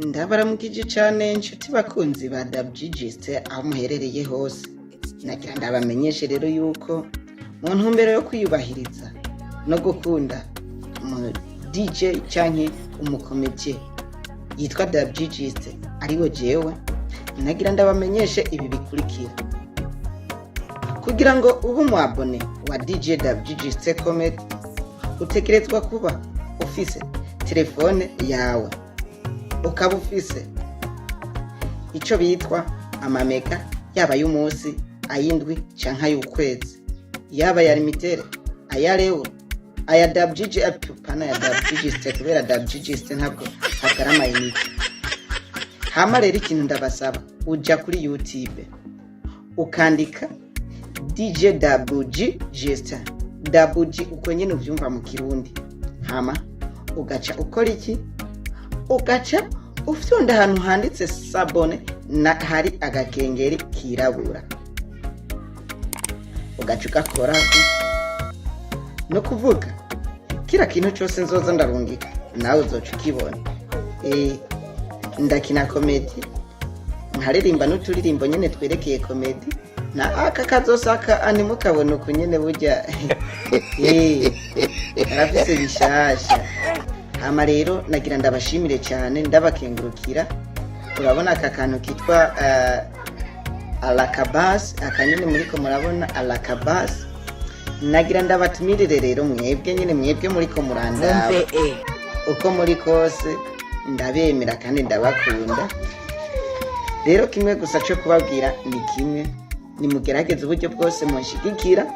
Ndabaramukije cyane inshuti bakunzi ba Dabuji-Justin aho muherereye hose. Nagira ndabamenyeshe rero yuko mu ntumbero yo kwiyubahiriza no gukunda mu DJ canke umukomedie yitwa Dabuji-Justin ariwe jewe, nagira ndabamenyeshe ibi bikurikira. Kugira ngo ube umwabone wa DJ Dabuji-Justin Comedy utegerezwa kuba ufise telefone yawe, ukaba ufise ico bitwa amamega, yaba y'umunsi, ayindwi canke ay'ukwezi, yaba ya limitere, aya leo, aya Dabuji-Justin ya Dabuji-Justin kubera Dabuji-Justin ntabwo agarama inite. Hama rero ikintu ndabasaba, uja kuri YouTube ukandika DJ Dabuji-Justin, Dabuji uko nyene uvyumva mu Kirundi. Hama ugaca ukora iki? Ugaca ufyonda ahantu handitse sabone na hari agakengeri kirabura, ugaca ugakorako. No kuvuga kira kintu cyose nzoza ndarungika nawe uzoca ukibona. Ndakina komedi, nkaririmba n'uturirimbo nyene twerekeye komedi, na aka kazosaka animukabona uko nyene burya arafise bishasha. Hama rero nagira ndabashimire cyane, ndabakengurukira. Urabona aka kantu kitwa alakabas, akanyene muriko murabona alakabas. Nagira ndabatumirire rero mwebwe nyene, mwebwe muriko murandaba uko muri kose, ndabemera kandi ndabakunda. Rero kimwe gusa cyo kubabwira ni kimwe, nimugerageze uburyo bwose munshigikira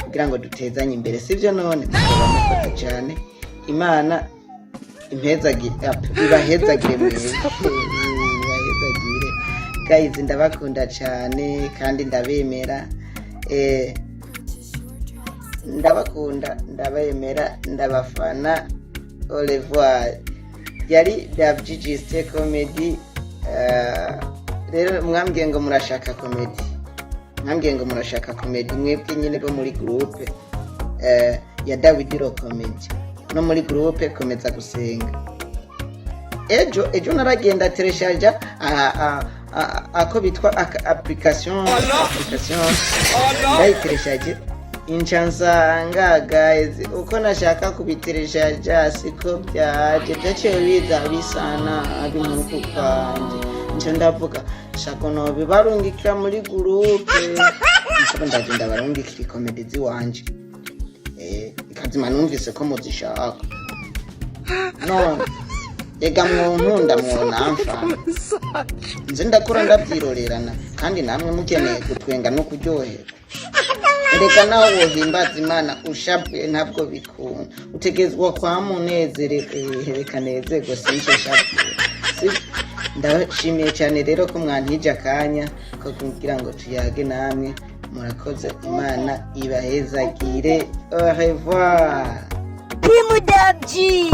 kugira ngo dutezanye imbere, sivyo? None mukora cyane, Imana ibahezagire mwebwe, ibahezagire guys, ndabakunda cyane kandi ndabemera. Ndabakunda, ndabemera, ndabafana. Au revoir. Yari Dabuji-Justin Comedy. Rero mwambwiye ngo murashaka comedy, mwebwe nyine bo muri groupe ya Dawidiro Comedy no muri groupe komeza gusenga. Ejo naragenda telecharge ako bitwa application ndayitelecharge inchansa guys, uko nashaka kubitelecharge siko byaje biza bisana abimuko kwanje. Nje ndavuga shako no bibarungikira muri groupe, nshaka ndagenda barungikira comedy ziwanje. Ikazima numvise ko muzishaka. No ega nkunda mwonamfana, nze ndakora ndabyirorerana kandi namwe mukeneye gutwenga no kuryohera. Reka nawe wohimbaza Imana ushabwe ntabwo bikunda, utegezwa kwa reka nezerwa sinje shabwe. Ndashimiye cyane rero ko mwantije akanya ko kugira ngo tuyage namwe. Murakoze, Imana ibahezagire. Au revoir. Dabuji.